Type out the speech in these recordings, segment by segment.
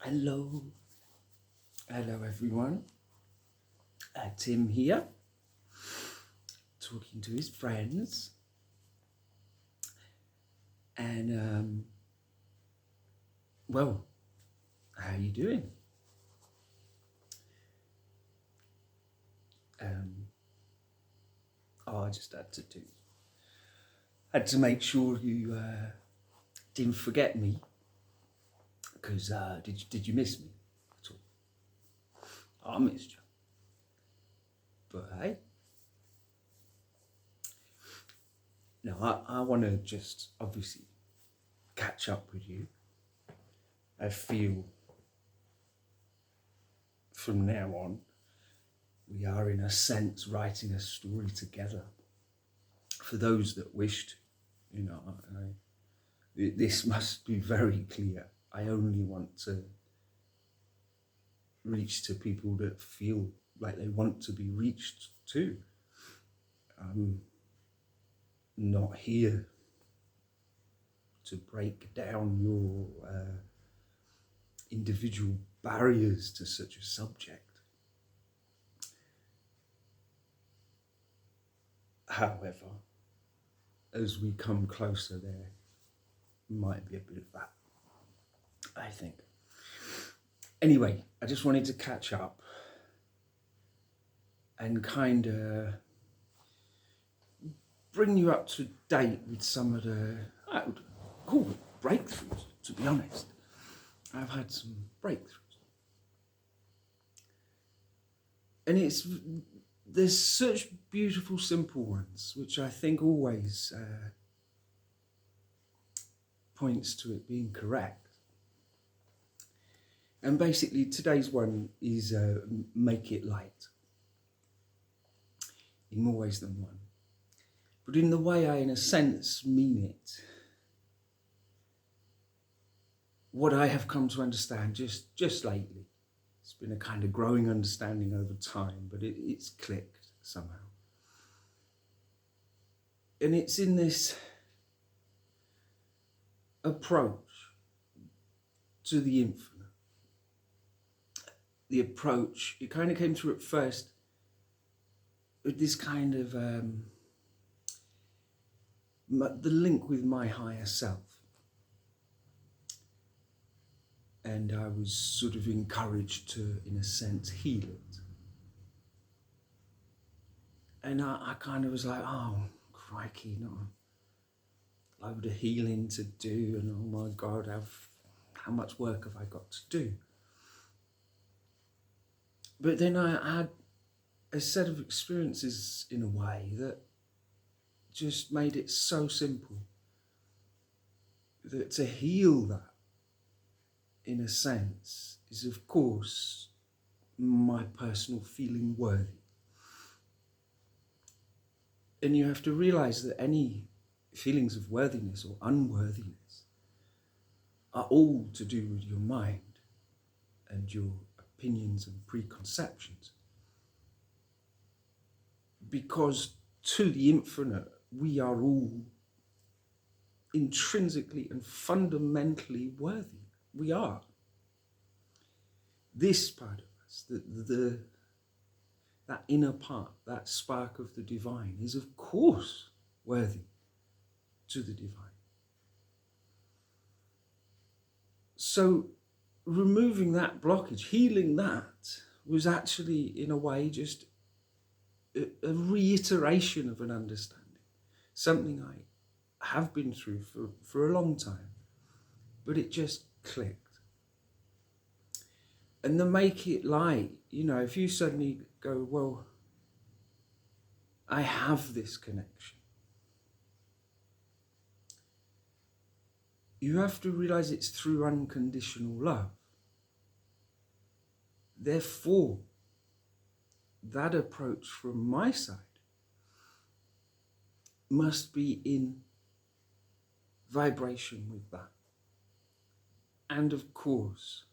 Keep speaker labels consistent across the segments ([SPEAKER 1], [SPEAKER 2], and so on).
[SPEAKER 1] Hello, hello everyone. Tim here, talking to his friends, and well, how you doing? I just had to make sure you didn't forget me, because did you miss me at all? I missed you, but hey, no, I want to just obviously catch up with you. I feel from now on we are in a sense writing a story together. For those that wish to, this must be very clear. I only want to reach to people that feel like they want to be reached to. I'm not here to break down your individual barriers to such a subject. However, as we come closer, there might be a bit of that, I think. Anyway, I just wanted to catch up and kind of bring you up to date with some of the, I would call it breakthroughs, to be honest. I've had some breakthroughs. And there's such beautiful, simple ones, which I think always points to it being correct. And basically today's one is make it light, in more ways than one. But in the way I, in a sense, mean it, what I have come to understand just lately, it's been a kind of growing understanding over time, but it's clicked somehow. And it's in this approach to the infinite. The approach, it kind of came through at first with this kind of, the link with my higher self. And I was sort of encouraged to, in a sense, heal it. And I kind of was like, oh, crikey, not a load of healing to do, and oh my God, how much work have I got to do? But then I had a set of experiences in a way that just made it so simple that to heal that, in a sense, is of course my personal feeling worthy. And you have to realize that any feelings of worthiness or unworthiness are all to do with your mind and your opinions and preconceptions. Because to the infinite, we are all intrinsically and fundamentally worthy. We are. This part of us, that inner part, that spark of the divine, is of course worthy to the divine. So removing that blockage, healing that, was actually in a way just a reiteration of an understanding, something I have been through for a long time, but it just clicked. And the make it light, if you suddenly go, well, I have this connection, you have to realize it's through unconditional love. Therefore, that approach from my side must be in vibration with that. And of course,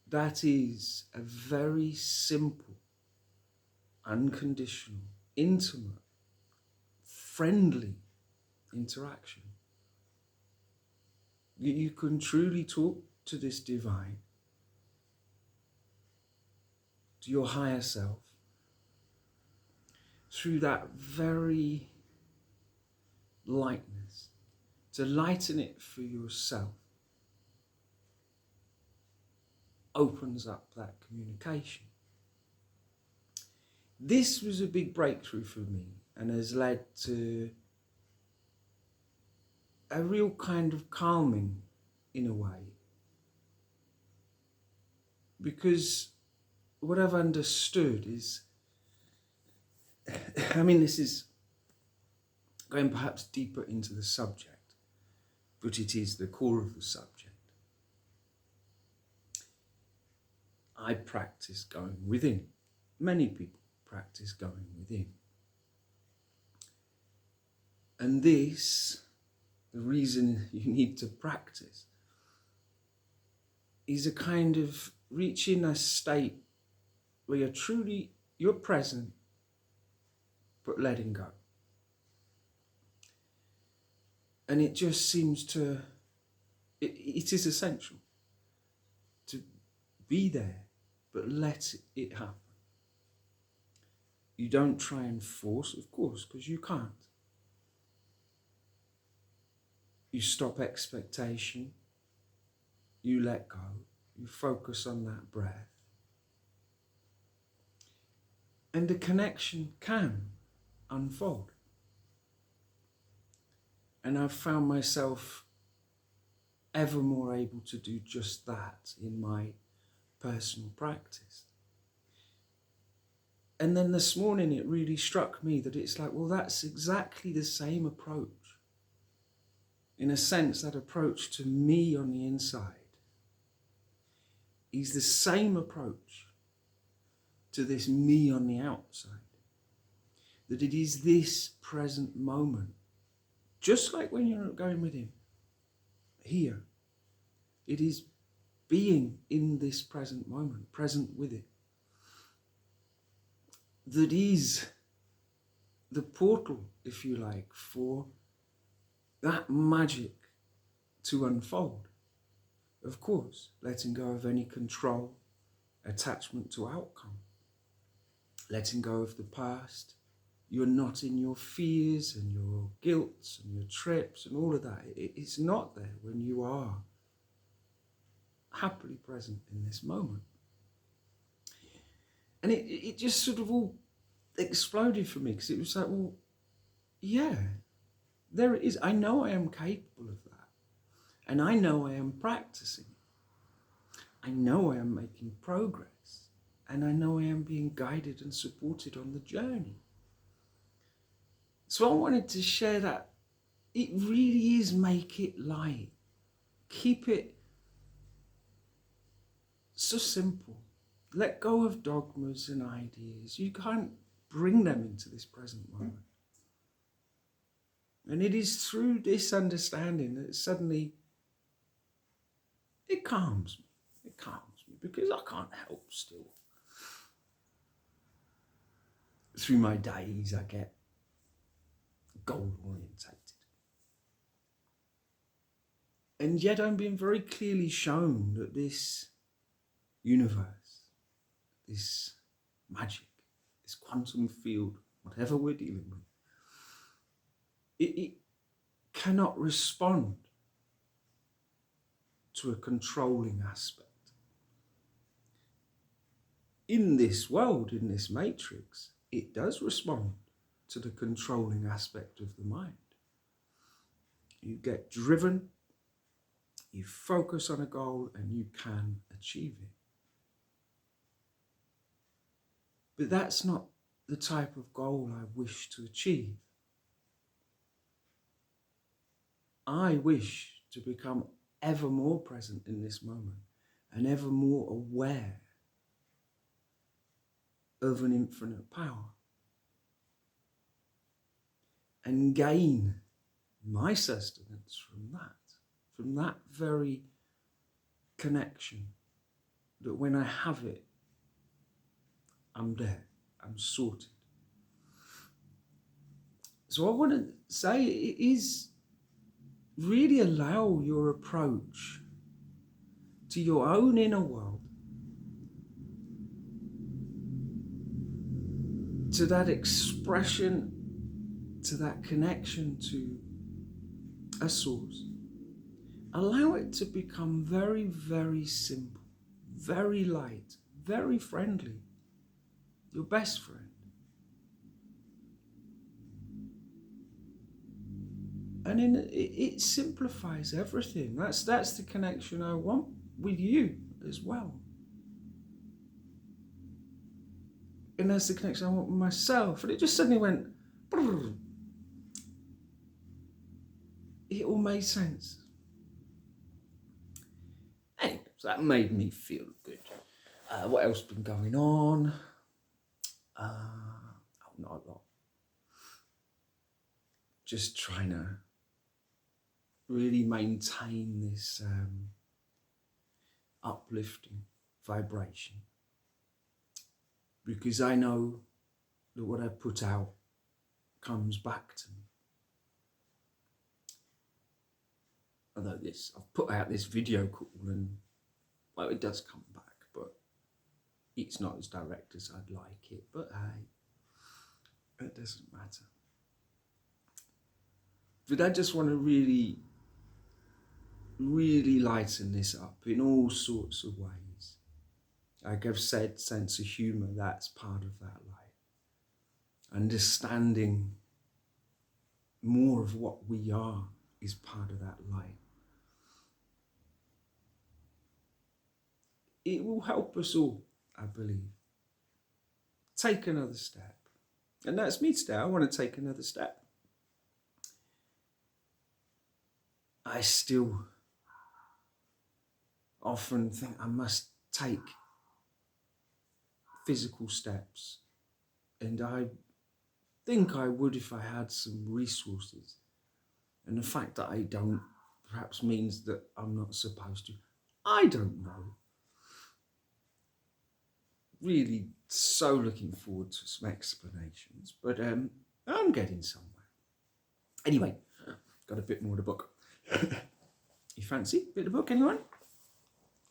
[SPEAKER 1] that is a very simple, unconditional, intimate, friendly interaction. You can truly talk to this divine to your higher self through that very lightness, to lighten it for yourself, opens up that communication. This was a big breakthrough for me and has led to a real kind of calming in a way. Because what I've understood is, this is going perhaps deeper into the subject, but it is the core of the subject. I practice going within. Many people practice going within. And this, the reason you need to practice, is a kind of reaching a state where you're present, but letting go. And it just seems to, it is essential to be there, but let it happen. You don't try and force, of course, because you can't. You stop expectation, you let go, you focus on that breath. And the connection can unfold. And I've found myself ever more able to do just that in my personal practice. And then this morning it really struck me that it's like, well, that's exactly the same approach. In a sense, that approach to me on the inside is the same approach to this me on the outside. That it is this present moment, just like when you're going with him, here. It is being in this present moment, present with it. That is the portal, if you like, for that magic to unfold. Of course, letting go of any control, attachment to outcome, letting go of the past. You're not in your fears and your guilts and your trips and all of that. It's not there when you are happily present in this moment. And it just sort of all exploded for me, because it was like, well, yeah, there it is. I know I am capable of that. And I know I am practicing. I know I am making progress. And I know I am being guided and supported on the journey. So I wanted to share that. It really is, make it light. Keep it so simple. Let go of dogmas and ideas. You can't bring them into this present moment. And it is through this understanding that suddenly it calms me. It calms me because I can't help still. Through my days, I get goal orientated. And yet I'm being very clearly shown that this universe, this magic, this quantum field, whatever we're dealing with, it cannot respond to a controlling aspect. In this world, in this matrix, it does respond to the controlling aspect of the mind. You get driven, you focus on a goal, and you can achieve it. But that's not the type of goal I wish to achieve. I wish to become ever more present in this moment and ever more aware of an infinite power, and gain my sustenance from that very connection, that when I have it, I'm there, I'm sorted. So I want to say it is really allow your approach to your own inner world to that expression, to that connection to a source. Allow it to become very, very simple, very light, very friendly. Your best friend. And it simplifies everything. That's the connection I want with you as well. And that's the connection I want with myself. And it just suddenly went, brrr. It all made sense. Anyway, so that made me feel good. What else been going on? Not a lot. Just trying to really maintain this uplifting vibration, because I know that what I put out comes back to me. Although I've put out this video call and, well, it does come back, but it's not as direct as I'd like it, but hey, it doesn't matter. But I just want to really, really lighten this up in all sorts of ways. Like I've said, sense of humour, that's part of that light. Understanding more of what we are is part of that light. It will help us all, I believe. Take another step. And that's me today. I want to take another step. I still often think I must take physical steps. And I think I would if I had some resources. And the fact that I don't perhaps means that I'm not supposed to. I don't know. Really so looking forward to some explanations, but I'm getting somewhere. Anyway, got a bit more of the book. You fancy a bit of the book, anyone?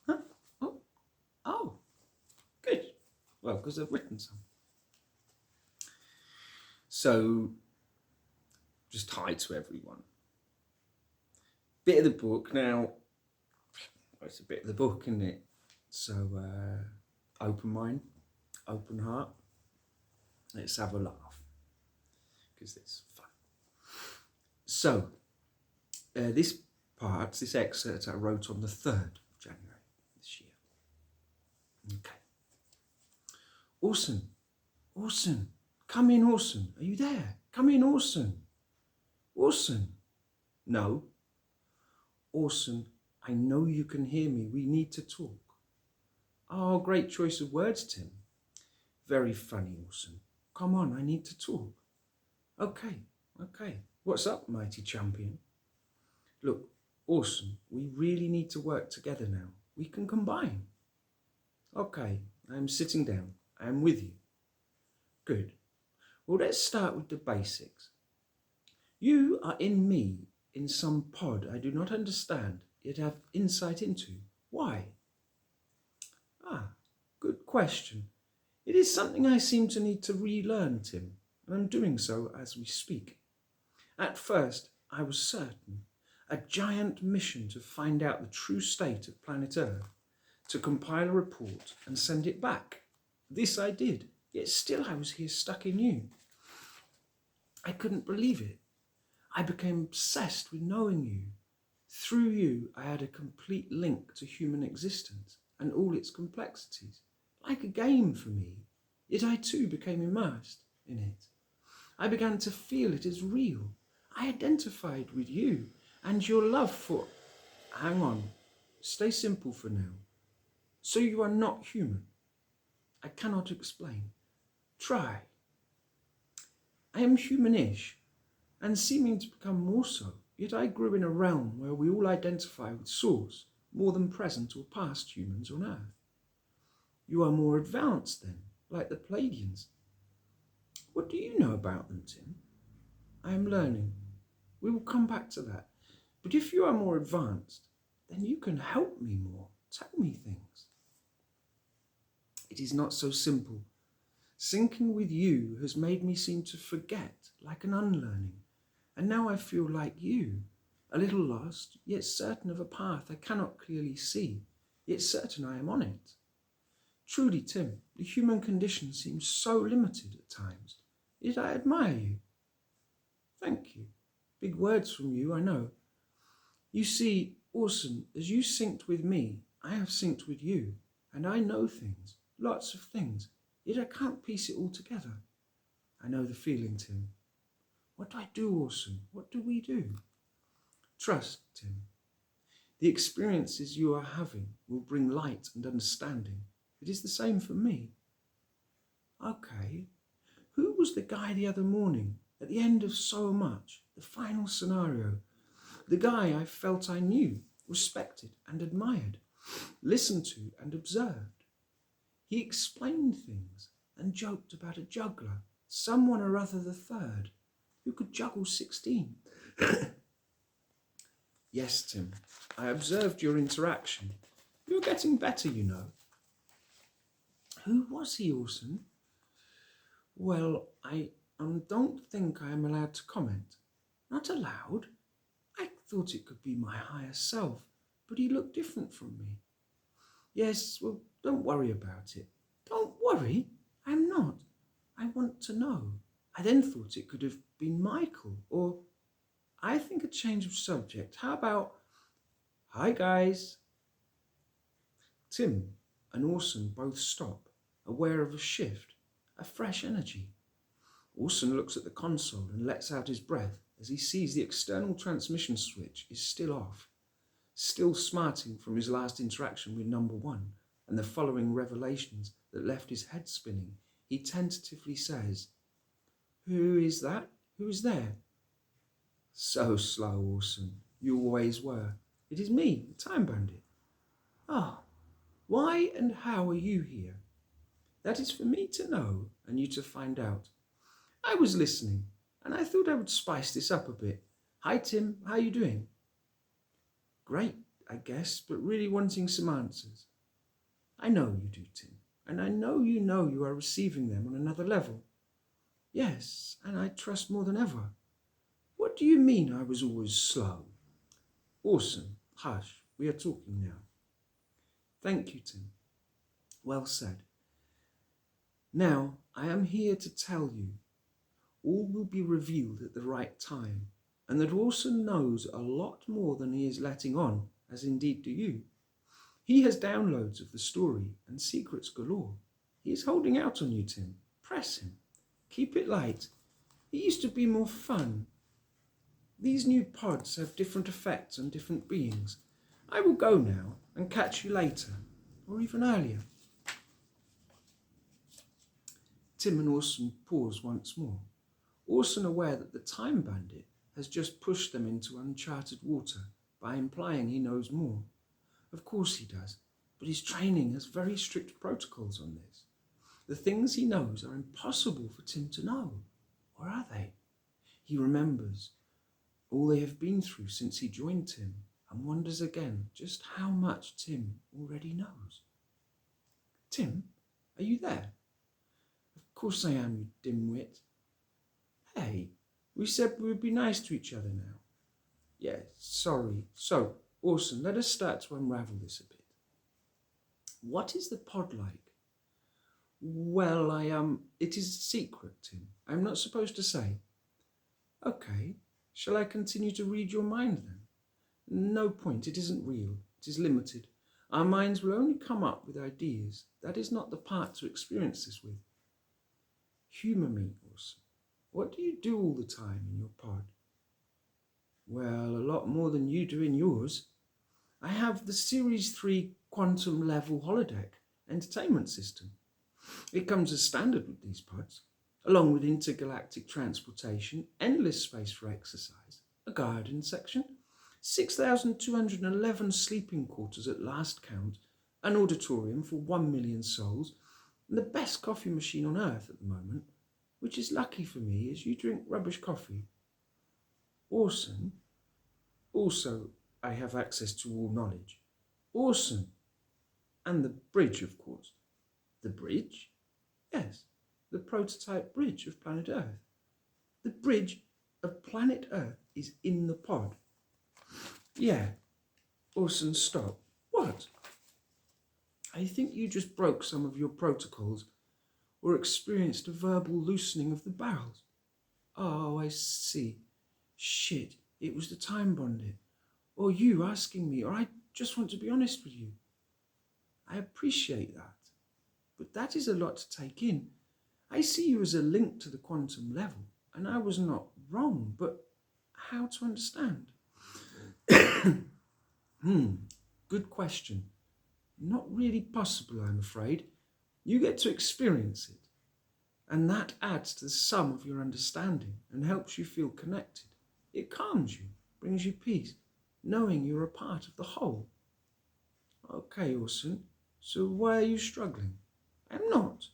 [SPEAKER 1] Huh? Oh, good. Well, because I've written some. So, just hi to everyone. Bit of the book now. Well, it's a bit of the book, isn't it? So, open mind, open heart. Let's have a laugh, because it's fun. So, this excerpt I wrote on the 3rd of January this year. Okay. Orson, come in, Orson. Are you there? Come in, Orson. Orson. No. Orson, I know you can hear me. We need to talk. Oh, great choice of words, Tim. Very funny, Orson. Come on, I need to talk. Okay. What's up, mighty champion? Look, Orson, we really need to work together now. We can combine. Okay, I'm sitting down. I'm with you. Good. Well, let's start with the basics. You are in me, in some pod I do not understand, yet have insight into. Why? Good question. It is something I seem to need to relearn, Tim, and I'm doing so as we speak. At first, I was certain, a giant mission to find out the true state of planet Earth, to compile a report and send it back. This I did, yet still I was here stuck in you. I couldn't believe it. I became obsessed with knowing you. Through you, I had a complete link to human existence and all its complexities, like a game for me. Yet I too became immersed in it. I began to feel it as real. I identified with you and your love for... Hang on, stay simple for now. So you are not human? I cannot explain. Try. I am humanish, and seeming to become more so, yet I grew in a realm where we all identify with Source, more than present or past humans on Earth. You are more advanced then, like the Palladians. What do you know about them, Tim? I am learning. We will come back to that. But if you are more advanced, then you can help me more. Tell me things. It is not so simple. Syncing with you has made me seem to forget, like an unlearning, and now I feel like you, a little lost, yet certain of a path I cannot clearly see, yet certain I am on it. Truly, Tim, the human condition seems so limited at times, yet I admire you. Thank you. Big words from you, I know. You see, Orson, as you synced with me, I have synced with you, and I know things, lots of things, yet I can't piece it all together. I know the feeling, Tim. What do I do, Orson? What do we do? Trust, Tim. The experiences you are having will bring light and understanding. It is the same for me. Okay. Who was the guy the other morning, at the end of so much, the final scenario? The guy I felt I knew, respected and admired, listened to and observed. He explained things and joked about a juggler, someone or other the third, who could juggle 16. Yes, Tim, I observed your interaction. You're getting better, you know. Who was he, Orson? Well, I don't think I am allowed to comment. Not allowed? I thought it could be my higher self, but he looked different from me. Yes, well, don't worry about it. Don't worry? I'm not. I want to know. I then thought it could have been Michael, or I think a change of subject. How about, hi guys. Tim and Orson both stop, aware of a shift, a fresh energy. Orson looks at the console and lets out his breath as he sees the external transmission switch is still off. Still smarting from his last interaction with number one and the following revelations that left his head spinning, he tentatively says, "Who is that? Who is there?" So slow, Orson. You always were. It is me, the Time Bandit. Ah, why and how are you here? That is for me to know and you to find out. I was listening and I thought I would spice this up a bit. Hi Tim, how you doing? Great, I guess, but really wanting some answers. I know you do, Tim, and I know you are receiving them on another level. Yes, and I trust more than ever. What do you mean I was always slow? Orson, hush, we are talking now. Thank you, Tim. Well said. Now, I am here to tell you all will be revealed at the right time, and that Orson knows a lot more than he is letting on, as indeed do you. He has downloads of the story and secrets galore. He is holding out on you, Tim. Press him. Keep it light. It used to be more fun. These new pods have different effects on different beings. I will go now and catch you later, or even earlier. Tim and Orson pause once more. Orson aware that the Time Bandit has just pushed them into uncharted water by implying he knows more. Of course he does, but his training has very strict protocols on this. The things he knows are impossible for Tim to know. Or are they? He remembers all they have been through since he joined Tim and wonders again just how much Tim already knows. Tim, are you there? Of course I am, you dimwit. Hey, we said we would be nice to each other now. Yes, sorry. So, Orson, let us start to unravel this a bit. What is the pod like? Well, it is a secret, Tim. I'm not supposed to say. Okay, shall I continue to read your mind then? No point, it isn't real. It is limited. Our minds will only come up with ideas. That is not the part to experience this with. Humour me, Orson. What do you do all the time in your pod? Well, a lot more than you do in yours. I have the Series 3 quantum level holodeck entertainment system. It comes as standard with these pods, along with intergalactic transportation, endless space for exercise, a garden section, 6,211 sleeping quarters at last count, an auditorium for 1 million souls, and the best coffee machine on earth at the moment, which is lucky for me as you drink rubbish coffee. Orson, also I have access to all knowledge. Orson, and the bridge, of course. The bridge? Yes. the prototype bridge of planet Earth. The bridge of planet Earth is in the pod. Yeah. Orson, stop. What? I think you just broke some of your protocols or experienced a verbal loosening of the barrels. Oh, I see. Shit, it was the time bonding. Or you asking me, or I just want to be honest with you. I appreciate that. But that is a lot to take in. I see you as a link to the quantum level, and I was not wrong, but how to understand? Good question. Not really possible, I'm afraid. You get to experience it, and that adds to the sum of your understanding and helps you feel connected. It calms you, brings you peace, knowing you're a part of the whole. Okay, Orson, so why are you struggling? I'm not.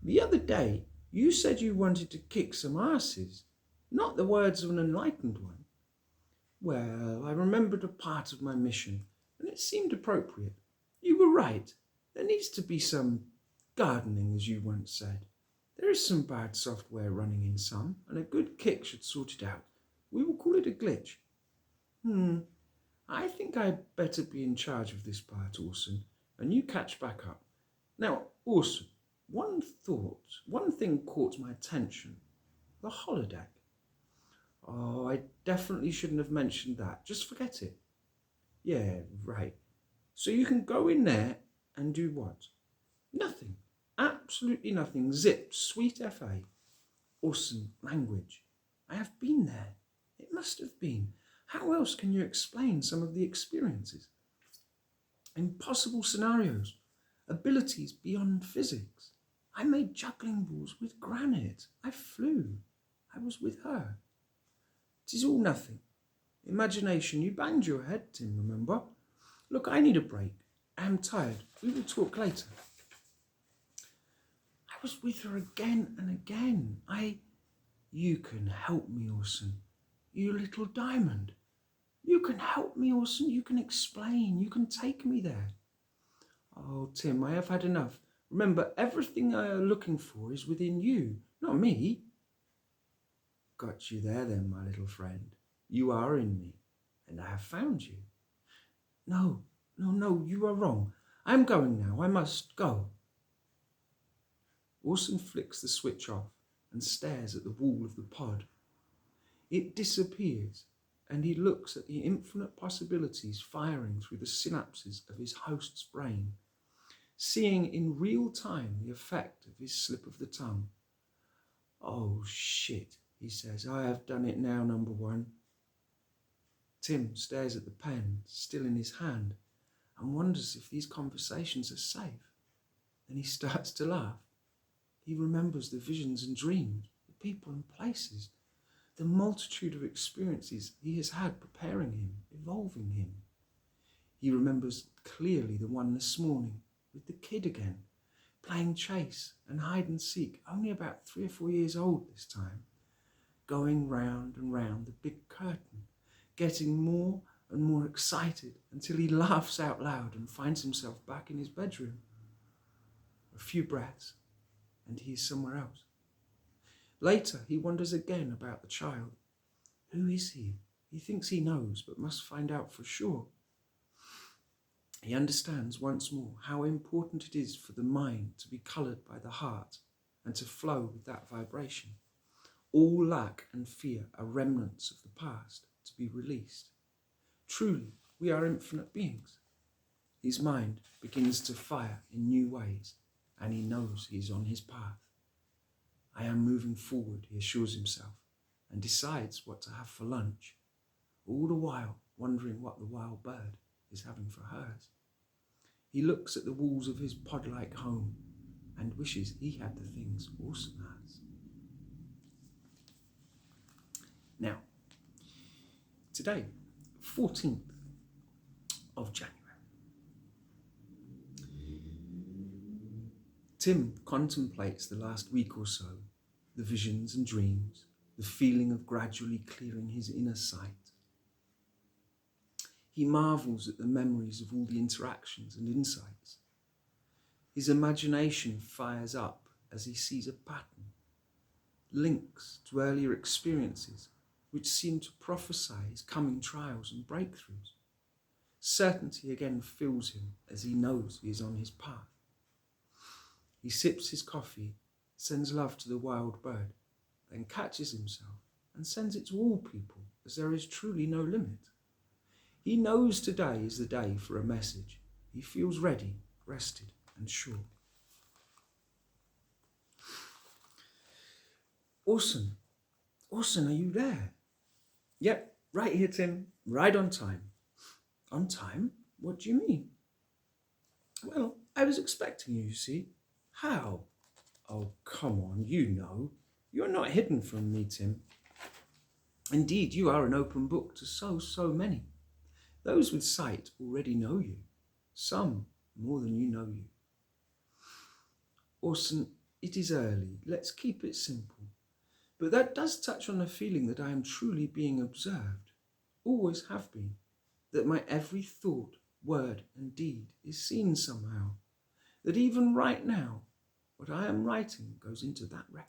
[SPEAKER 1] The other day, you said you wanted to kick some asses, not the words of an enlightened one. Well, I remembered a part of my mission, and it seemed appropriate. You were right. There needs to be some gardening, as you once said. There is some bad software running in some, and a good kick should sort it out. We will call it a glitch. I think I'd better be in charge of this part, Orson, and you catch back up. Now, Orson, one thing caught my attention. The holodeck. Oh, I definitely shouldn't have mentioned that. Just forget it. Yeah, right. So you can go in there and do what? Nothing. Absolutely nothing. Zip. Sweet FA. Orson, language. I have been there. It must have been. How else can you explain some of the experiences? Impossible scenarios. Abilities beyond physics. I made juggling balls with granite. I flew. I was with her. It is all nothing. Imagination. You banged your head, Tim, remember? Look, I need a break. I am tired. We will talk later. I was with her again and again. You can help me, Orson. You little diamond. You can help me, Orson. You can explain. You can take me there. Oh, Tim, I have had enough. Remember, everything I am looking for is within you, not me. Got you there then, my little friend. You are in me, and I have found you. No, you are wrong. I am going now. I must go. Orson flicks the switch off and stares at the wall of the pod. It disappears, and he looks at the infinite possibilities firing through the synapses of his host's brain, seeing in real time the effect of his slip of the tongue. Oh, shit, he says. I have done it now, number one. Tim stares at the pen, still in his hand, and wonders if these conversations are safe. Then he starts to laugh. He remembers the visions and dreams, the people and places, the multitude of experiences he has had preparing him, evolving him. He remembers clearly the one this morning with the kid again, playing chase and hide and seek, only about 3 or 4 years old this time, going round and round the big curtain, getting more and more excited until he laughs out loud and finds himself back in his bedroom. A few breaths, and he is somewhere else. Later, he wonders again about the child. Who is he? He thinks he knows, but must find out for sure. He understands once more how important it is for the mind to be coloured by the heart and to flow with that vibration. All lack and fear are remnants of the past to be released. Truly, we are infinite beings. His mind begins to fire in new ways, and he knows he is on his path. I am moving forward, he assures himself, and decides what to have for lunch, all the while wondering what the wild bird is having for hers. He looks at the walls of his pod-like home and wishes he had the things Orson has. Now, today, 14th of January, Tim contemplates the last week or so, the visions and dreams, the feeling of gradually clearing his inner sight. He marvels at the memories of all the interactions and insights. His imagination fires up as he sees a pattern, links to earlier experiences which seem to prophesy his coming trials and breakthroughs. Certainty again fills him as he knows he is on his path. He sips his coffee, sends love to the wild bird, then catches himself and sends it to all people, as there is truly no limit. He knows today is the day for a message. He feels ready, rested and sure. Orson, are you there? Yep, right here, Tim, right on time. On time? What do you mean? Well, I was expecting you see. How? Oh, come on, you know. You're not hidden from me, Tim. Indeed, you are an open book to so many. Those with sight already know you. Some more than you know you. Orson, it is early. Let's keep it simple. But that does touch on the feeling that I am truly being observed. Always have been. That my every thought, word and deed is seen somehow. That even right now, what I am writing goes into that record.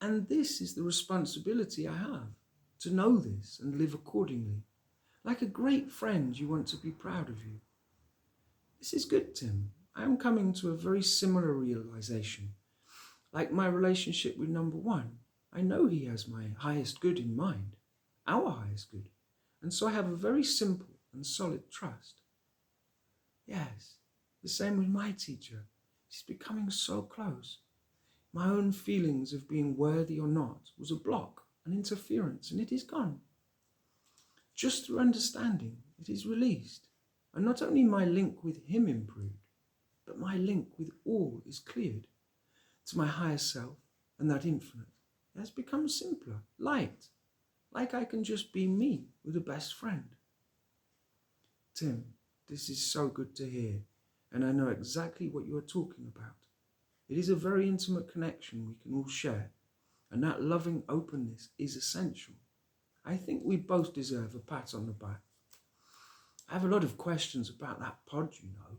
[SPEAKER 1] And this is the responsibility I have, to know this and live accordingly. Like a great friend, you want to be proud of you. This is good, Tim. I am coming to a very similar realization. Like my relationship with number one, I know he has my highest good in mind, our highest good, and so I have a very simple and solid trust. Yes, the same with my teacher. She's becoming so close. My own feelings of being worthy or not was a block, an interference, and it is gone. Just through understanding, it is released, and not only my link with him improved, but my link with all is cleared. To my higher self and that infinite, it has become simpler, light, like I can just be me with a best friend. Tim, this is so good to hear, and I know exactly what you are talking about. It is a very intimate connection we can all share, and that loving openness is essential. I think we both deserve a pat on the back. I have a lot of questions about that pod, you know.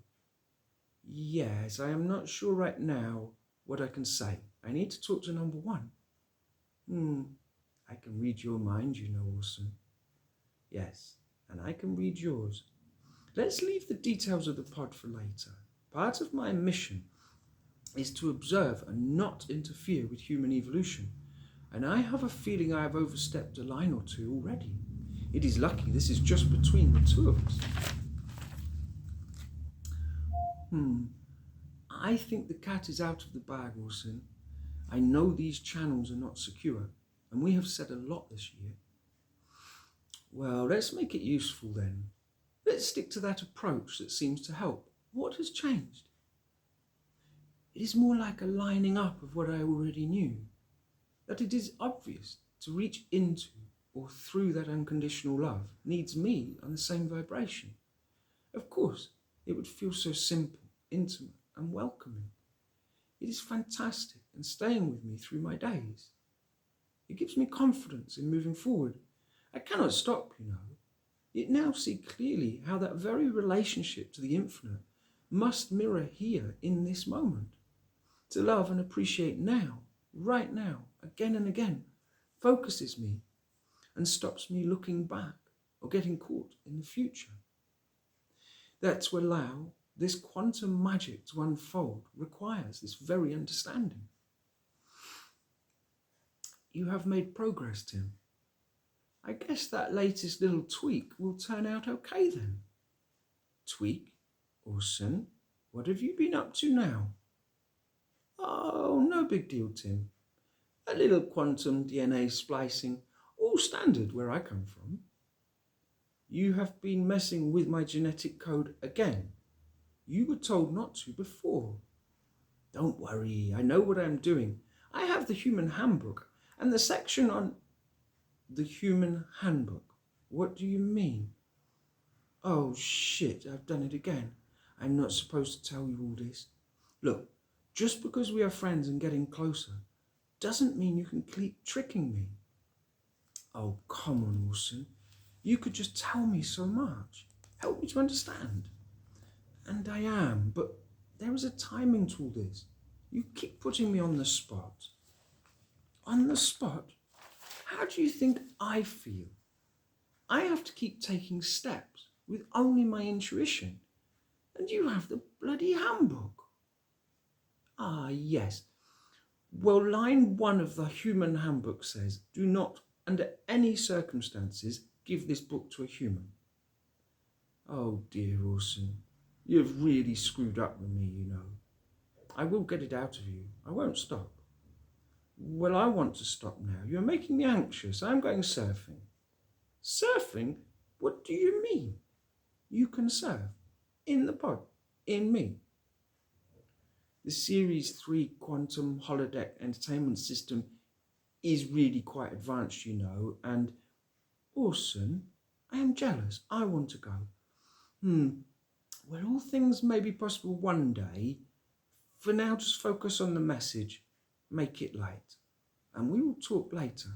[SPEAKER 1] Yes, I am not sure right now what I can say. I need to talk to number one. I can read your mind, you know, Orson. Yes, and I can read yours. Let's leave the details of the pod for later. Part of my mission is to observe and not interfere with human evolution, and I have a feeling I have overstepped a line or two already. It is lucky this is just between the two of us. I think the cat is out of the bag, Orson. I know these channels are not secure, and we have said a lot this year. Well, let's make it useful then. Let's stick to that approach that seems to help. What has changed? It is more like a lining up of what I already knew, that it is obvious to reach into or through that unconditional love needs me on the same vibration. Of course, it would feel so simple, intimate and welcoming. It is fantastic and staying with me through my days. It gives me confidence in moving forward. I cannot stop, you know. Yet now see clearly how that very relationship to the infinite must mirror here in this moment. To love and appreciate now, right now, again and again, focuses me and stops me looking back or getting caught in the future. That to allow this quantum magic to unfold requires this very understanding. You have made progress, Tim. I guess that latest little tweak will turn out okay then. Tweak? Orson, what have you been up to now? Oh, no big deal, Tim. A little quantum DNA splicing, all standard where I come from. You have been messing with my genetic code again. You were told not to before. Don't worry, I know what I'm doing. I have the human handbook and the section on the human handbook. What do you mean? Oh shit, I've done it again. I'm not supposed to tell you all this. Look, just because we are friends and getting closer doesn't mean you can keep tricking me. Oh, come on, Wilson. You could just tell me so much. Help me to understand. And I am, but There is a timing to all this. You keep putting me on the spot. On the spot? How do you think I feel? I have to keep taking steps with only my intuition. And you have the bloody handbook. Ah, yes. Well, line 1 of the human handbook says, do not, under any circumstances, give this book to a human. Oh dear, Orson, you've really screwed up with me, you know. I will get it out of you. I won't stop. Well, I want to stop now. You're making me anxious. I'm going surfing. Surfing? What do you mean? You can surf. In the pod. In me. The Series 3 quantum holodeck entertainment system is really quite advanced, you know, and Orson, I am jealous. I want to go. Well, all things may be possible one day. For now, just focus on the message. Make it light. And we will talk later.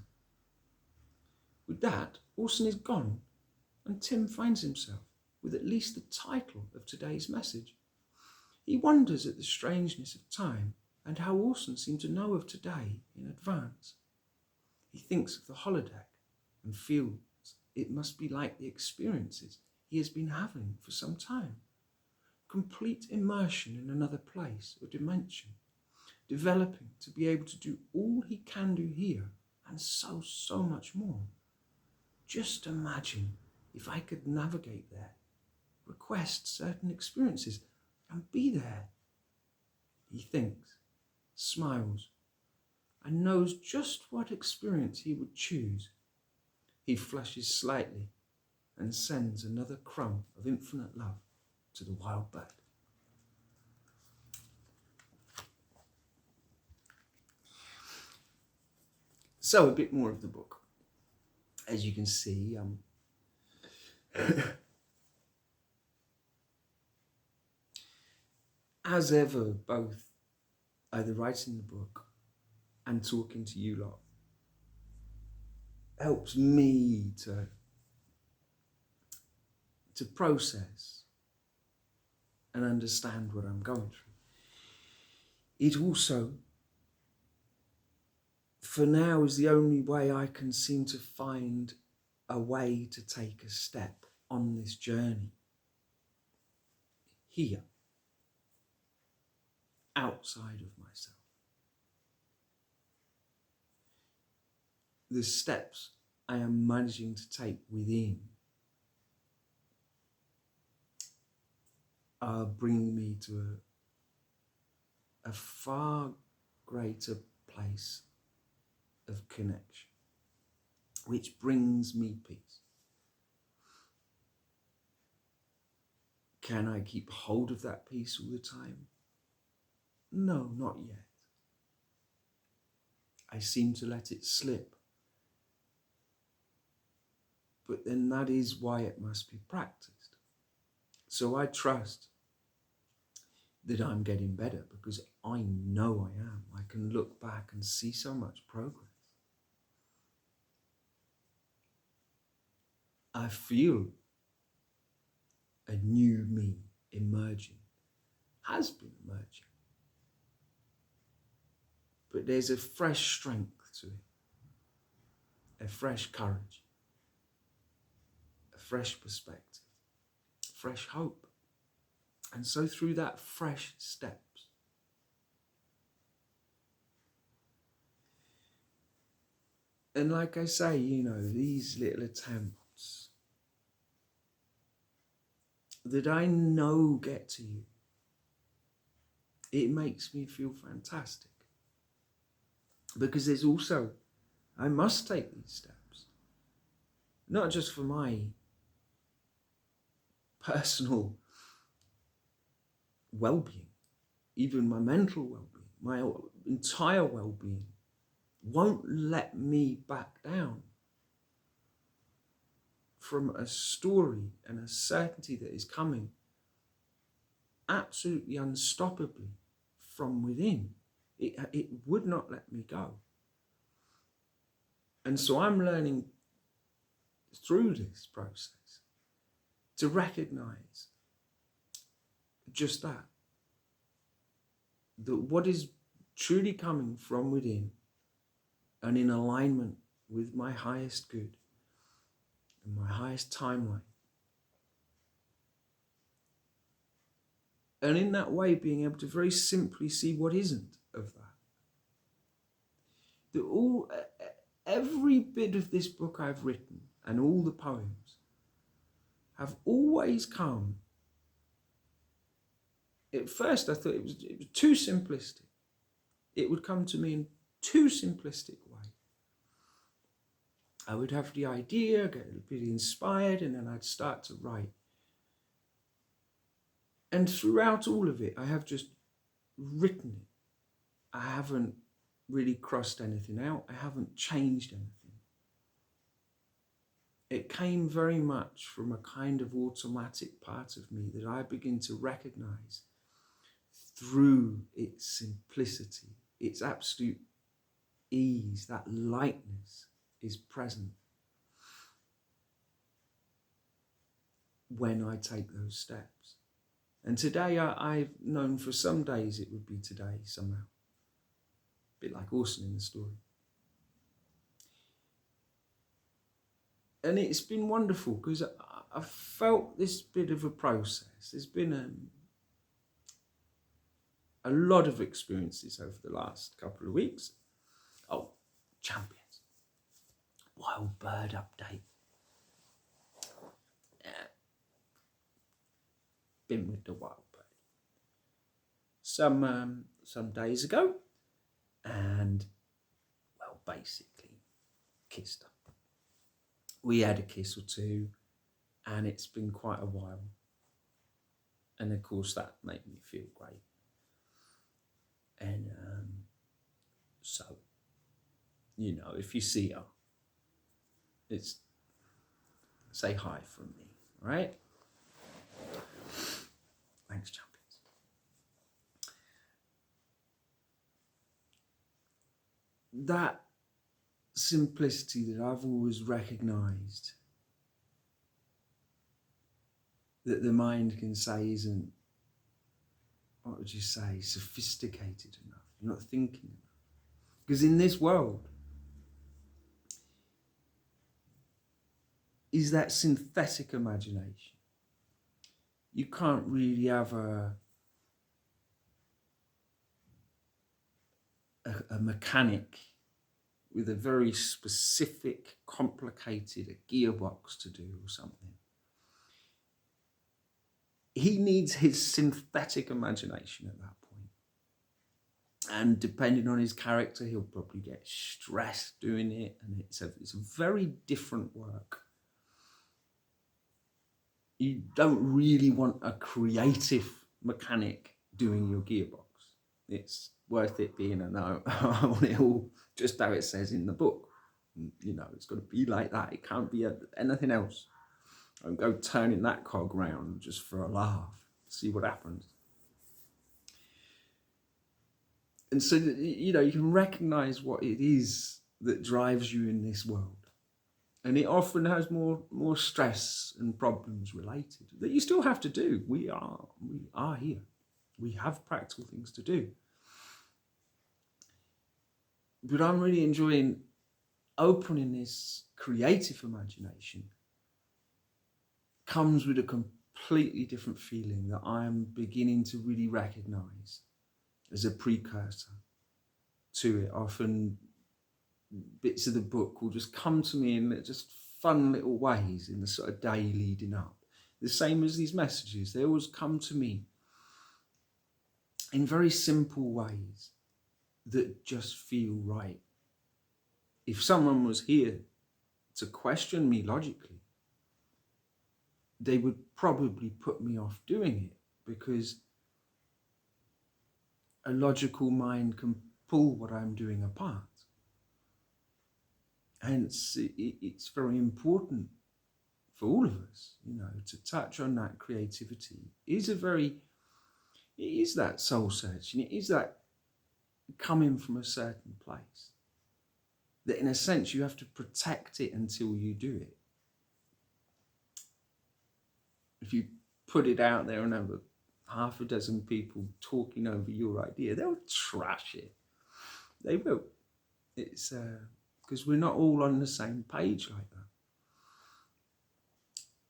[SPEAKER 1] With that, Orson is gone, and Tim finds himself with at least the title of today's message. He wonders at the strangeness of time and how Orson seemed to know of today in advance. He thinks of the holodeck and feels it must be like the experiences he has been having for some time. Complete immersion in another place or dimension, developing to be able to do all he can do here and so much more. Just imagine if I could navigate there, request certain experiences and be there. He thinks, smiles, and knows just what experience he would choose. He flushes slightly and sends another crumb of infinite love to the wild bird. So a bit more of the book. As you can see, as ever, both either writing the book and talking to you lot helps me to process and understand what I'm going through. It also, for now, is the only way I can seem to find a way to take a step on this journey. Here, outside of myself. The steps I am managing to take within are bringing me to a far greater place of connection, which brings me peace. Can I keep hold of that peace all the time? No, not yet. I seem to let it slip. But then that is why it must be practiced. So I trust that I'm getting better because I know I am. I can look back and see so much progress. I feel a new me emerging, has been emerging. But there's a fresh strength to it, a fresh courage, a fresh perspective, fresh hope. And so through that fresh steps, and like I say, you know, these little attempts that I know get to you, it makes me feel fantastic. Because there's also, I must take these steps, not just for my personal well-being, even my mental well-being, my entire well-being won't let me back down from a story and a certainty that is coming absolutely unstoppably from within. It would not let me go. And so I'm learning through this process to recognize just that. that what is truly coming from within and in alignment with my highest good and my highest timeline. And in that way, being able to very simply see what isn't of that. Every bit of this book I've written and all the poems have always come. At first, I thought it was too simplistic. It would come to me in too simplistic way. I would have the idea, get a bit inspired, and then I'd start to write. And throughout all of it, I have just written it. I haven't really crossed anything out. I haven't changed anything. It came very much from a kind of automatic part of me that I begin to recognize through its simplicity, its absolute ease, that lightness is present when I take those steps. And today I've known for some days it would be today somehow. A bit like Orson in the story. And it's been wonderful because I've felt this bit of a process. There's been a lot of experiences over the last couple of weeks. Oh, champions. Wild bird update. Been with the wild bird. Some days ago. And, well, basically, kissed her. We had a kiss or two, and it's been quite a while. And, of course, that made me feel great. And so, you know, if you see her, it's say hi from me, right? Thanks, champions. That simplicity that I've always recognized that the mind can say isn't, what would you say, sophisticated enough. You're not thinking enough. Because in this world, is that synthetic imagination. You can't really have a mechanic with a very specific, complicated gearbox to do or something. He needs his synthetic imagination at that point. And depending on his character, he'll probably get stressed doing it. And it's a very different work. You don't really want a creative mechanic doing your gearbox. It's worth it being a no. I want it all just how it says in the book. You know, it's got to be like that. It can't be anything else. Don't go turning that cog round just for a laugh. See what happens. And so, you know, you can recognize what it is that drives you in this world. And it often has more stress and problems related that you still have to do. We are here. We have practical things to do. But I'm really enjoying opening this creative imagination. Comes with a completely different feeling that I'm beginning to really recognize as a precursor to it. Often bits of the book will just come to me in just fun little ways in the sort of day leading up. The same as these messages, they always come to me in very simple ways that just feel right. If someone was here to question me logically, they would probably put me off doing it because a logical mind can pull what I'm doing apart. Hence, it's very important for all of us, you know, to touch on that creativity. It is that soul searching. It is that coming from a certain place. That in a sense, you have to protect it until you do it. If you put it out there and have a half a dozen people talking over your idea, they'll trash it. They will. It's because we're not all on the same page like that.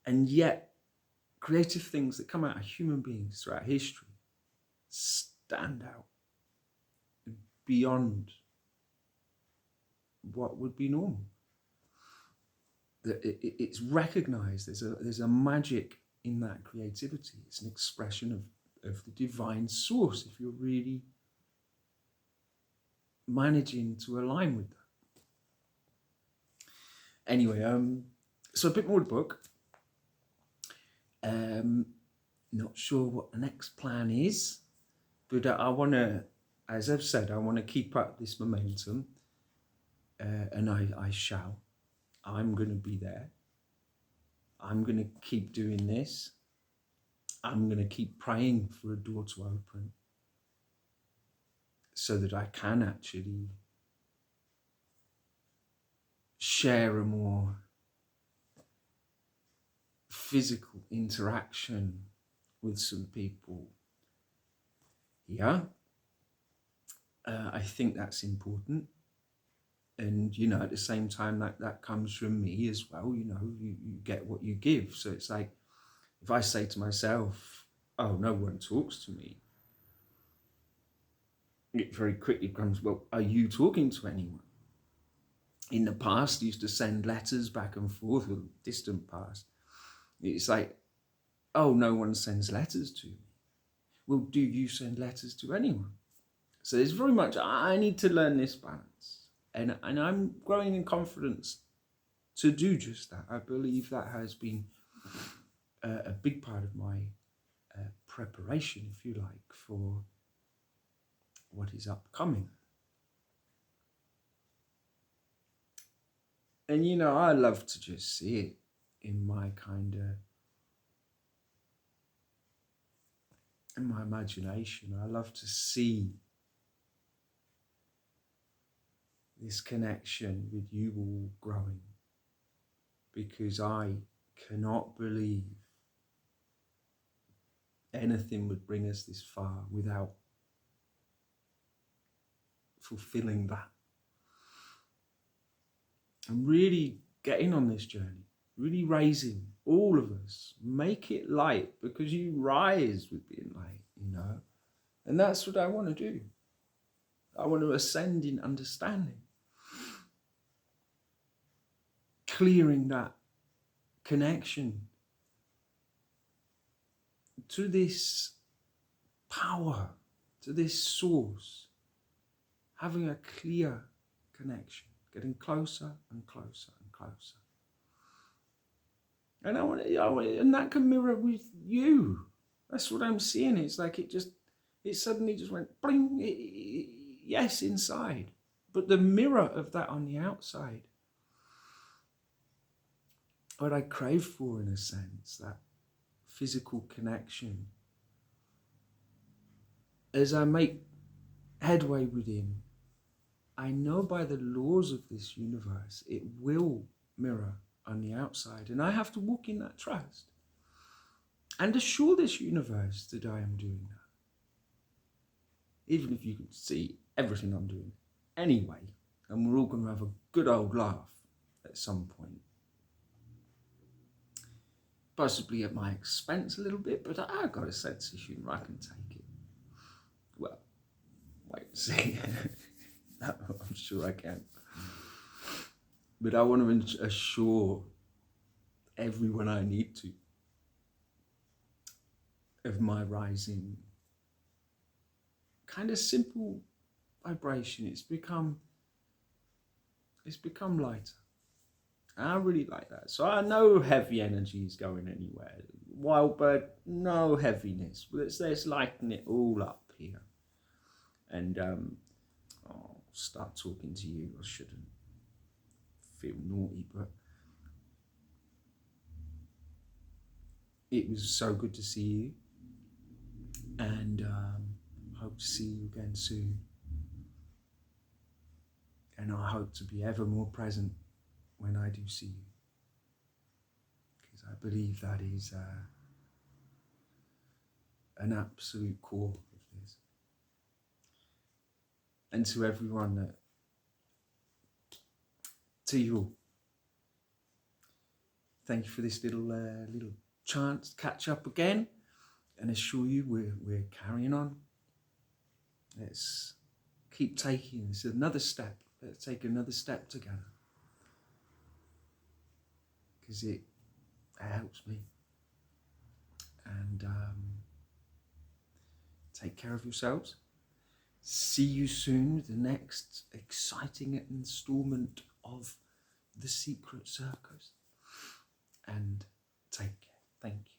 [SPEAKER 1] And yet, creative things that come out of human beings throughout history stand out beyond what would be normal. It's recognized. There's a magic in that creativity. It's an expression of the divine source if you're really managing to align with that. Anyway, so a bit more of the book. Not sure what the next plan is, but I want to, as I've said, I want to keep up this momentum, and I shall. I'm going to be there. I'm going to keep doing this. I'm going to keep praying for a door to open so that I can actually share a more physical interaction with some people. Yeah, I think that's important. And, you know, at the same time, that comes from me as well. You know, you get what you give. So it's like, if I say to myself, oh, no one talks to me, it very quickly comes, well, are you talking to anyone? In the past, I used to send letters back and forth, or distant past. It's like, oh, no one sends letters to me. Well, do you send letters to anyone? So there's very much, I need to learn this balance. And I'm growing in confidence to do just that. I believe that has been a big part of my preparation, if you like, for what is upcoming. And, you know, I love to just see it in my in my imagination. I love to see this connection with you all growing, because I cannot believe anything would bring us this far without fulfilling that. I'm really getting on this journey, really raising all of us, make it light, because you rise with being light, you know, and that's what I want to do. I want to ascend in understanding, clearing that connection to this power, to this source, having a clear connection, getting closer and closer and closer. And I want and that can mirror with you. That's what I'm seeing. It's like it suddenly just went bling. Yes, inside, but the mirror of that on the outside. What I crave for, in a sense, that physical connection. As I make headway within, I know by the laws of this universe, it will mirror on the outside. And I have to walk in that trust and assure this universe that I am doing that. Even if you can see everything I'm doing anyway, and we're all going to have a good old laugh at some point. Possibly at my expense a little bit, but I've got a sense of humour, I can take it. Well, wait and see. I'm sure I can. But I want to assure everyone I need to of my rising kind of simple vibration. It's become lighter. I really like that. So I know heavy energy is going anywhere. Wild bird, no heaviness. Let's lighten it all up here. And I'll start talking to you. I shouldn't feel naughty, but it was so good to see you. And hope to see you again soon. And I hope to be ever more present when I do see you, because I believe that is an absolute core of this. And to everyone that, to you all, thank you for this little chance to catch up again, and assure you we're carrying on. Let's keep taking this another step. Let's take another step together, because it helps me. And take care of yourselves. See you soon with the next exciting installment of The Secret Circus. And take care. Thank you.